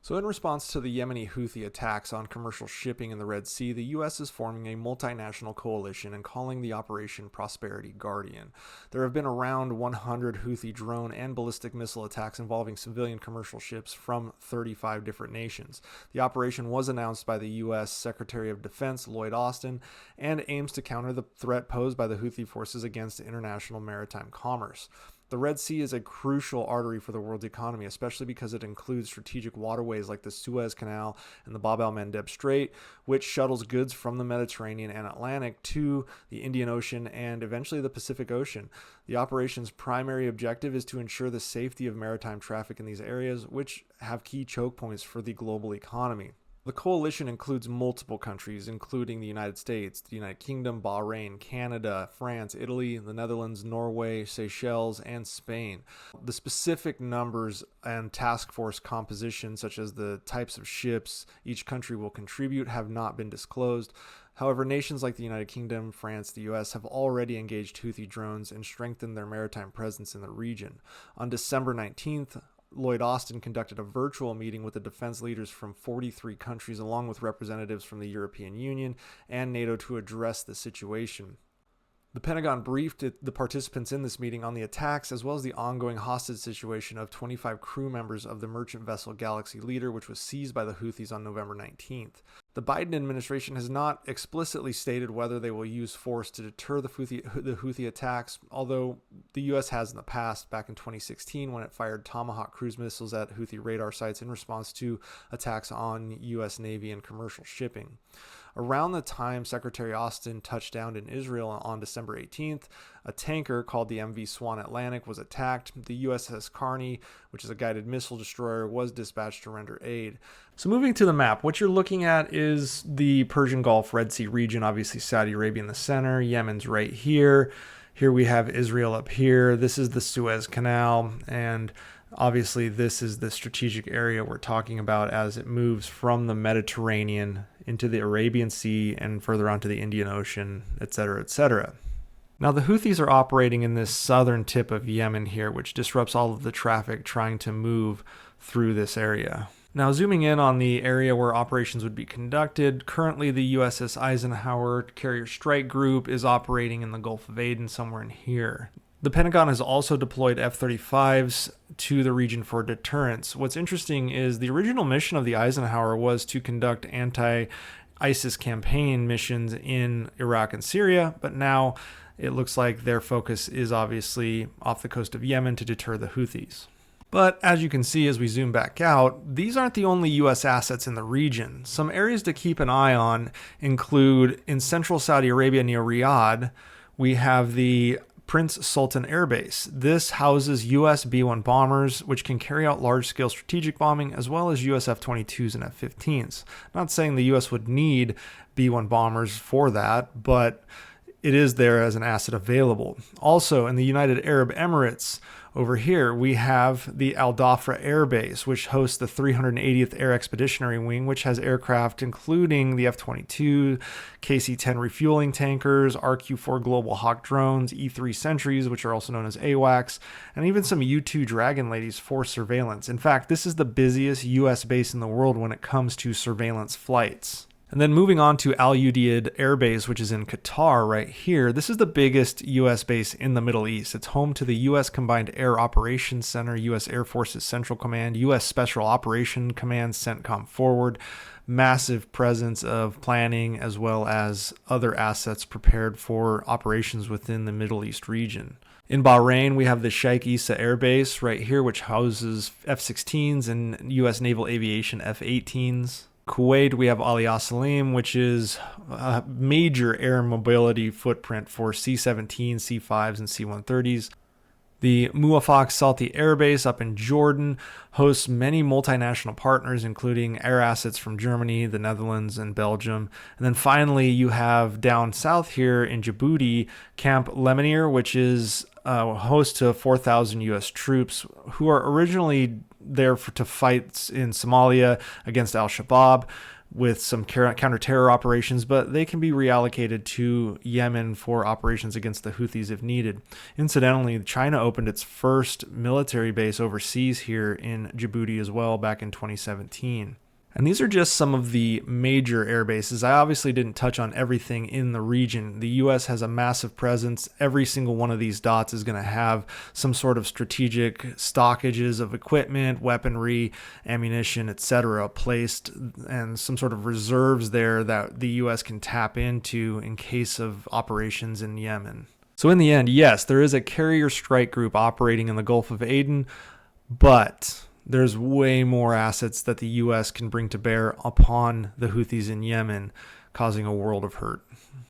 So, in response to the Yemeni Houthi attacks on commercial shipping in the Red Sea, the U.S. is forming a multinational coalition and calling the operation Prosperity Guardian. There have been around 100 Houthi drone and ballistic missile attacks involving civilian commercial ships from 35 different nations. The operation was announced by the U.S. Secretary of Defense Lloyd Austin and aims to counter the threat posed by the Houthi forces against international maritime commerce. The Red Sea is a crucial artery for the world's economy, especially because it includes strategic waterways like the Suez Canal and the Bab el-Mandeb Strait, which shuttles goods from the Mediterranean and Atlantic to the Indian Ocean and eventually the Pacific Ocean. The operation's primary objective is to ensure the safety of maritime traffic in these areas, which have key choke points for the global economy. The coalition includes multiple countries, including the United States, the United Kingdom, Bahrain, Canada, France, Italy, the Netherlands, Norway, Seychelles, and Spain. The specific numbers and task force composition, such as the types of ships each country will contribute, have not been disclosed. However, nations like the United Kingdom, France, the US have already engaged Houthi drones and strengthened their maritime presence in the region. On December 19th, Lloyd Austin conducted a virtual meeting with the defense leaders from 43 countries, along with representatives from the European Union and NATO, to address the situation. The Pentagon briefed the participants in this meeting on the attacks, as well as the ongoing hostage situation of 25 crew members of the merchant vessel Galaxy Leader, which was seized by the Houthis on November 19th. The Biden administration has not explicitly stated whether they will use force to deter the Houthi attacks, although the U.S. has in the past, back in 2016, when it fired Tomahawk cruise missiles at Houthi radar sites in response to attacks on U.S. Navy and commercial shipping. Around the time Secretary Austin touched down in Israel on December 18th, a tanker called the MV Swan Atlantic was attacked. The USS Carney, which is a guided missile destroyer, was dispatched to render aid. So moving to the map, what you're looking at is the Persian Gulf, Red Sea region, obviously Saudi Arabia in the center, Yemen's right here. Here we have Israel up here. This is the Suez Canal, and obviously this is the strategic area we're talking about as it moves from the Mediterranean into the Arabian Sea and further onto the Indian Ocean, etc., etc. Now, the Houthis are operating in this southern tip of Yemen here, which disrupts all of the traffic trying to move through this area. Now, zooming in on the area where operations would be conducted, currently the USS Eisenhower Carrier Strike Group is operating in the Gulf of Aden, somewhere in here. The Pentagon has also deployed F-35s to the region for deterrence. What's interesting is the original mission of the Eisenhower was to conduct anti-ISIS campaign missions in Iraq and Syria, but now it looks like their focus is obviously off the coast of Yemen to deter the Houthis. But as you can see as we zoom back out, these aren't the only U.S. assets in the region. Some areas to keep an eye on include in central Saudi Arabia near Riyadh, we have the Prince Sultan Air Base. This houses U.S. B-1 bombers, which can carry out large-scale strategic bombing, as well as U.S. F-22s and F-15s. Not saying the U.S. would need B-1 bombers for that, but it is there as an asset available. Also, in the United Arab Emirates, over here, we have the Al Dhafra Air Base, which hosts the 380th Air Expeditionary Wing, which has aircraft including the F-22, KC-10 refueling tankers, RQ-4 Global Hawk drones, E-3 Sentries, which are also known as AWACS, and even some U-2 Dragon Ladies for surveillance. In fact, this is the busiest U.S. base in the world when it comes to surveillance flights. And then moving on to Al Udeid Air Base, which is in Qatar right here. This is the biggest U.S. base in the Middle East. It's home to the U.S. Combined Air Operations Center, U.S. Air Force's Central Command, U.S. Special Operations Command, CENTCOM Forward. Massive presence of planning as well as other assets prepared for operations within the Middle East region. In Bahrain, we have the Sheikh Issa Air Base right here, which houses F-16s and U.S. Naval Aviation F-18s. Kuwait, we have Ali Salim, which is a major air mobility footprint for C-17, C-5s, and C-130s. The Muwafaq Salti Air Base up in Jordan hosts many multinational partners, including air assets from Germany, the Netherlands, and Belgium. And then finally, you have down south here in Djibouti, Camp Lemonnier, which is host to 4,000 U.S. troops who are originally there to fight in Somalia against al-Shabaab. with some counter-terror operations, but they can be reallocated to Yemen for operations against the Houthis if needed. Incidentally, China opened its first military base overseas here in Djibouti as well back in 2017. And these are just some of the major air bases. I obviously didn't touch on everything in the region. The U.S. has a massive presence. Every single one of these dots is going to have some sort of strategic stockages of equipment, weaponry, ammunition, etc. placed, and some sort of reserves there that the U.S. can tap into in case of operations in Yemen. So in the end, yes, there is a carrier strike group operating in the Gulf of Aden, but there's way more assets that the U.S. can bring to bear upon the Houthis in Yemen, causing a world of hurt.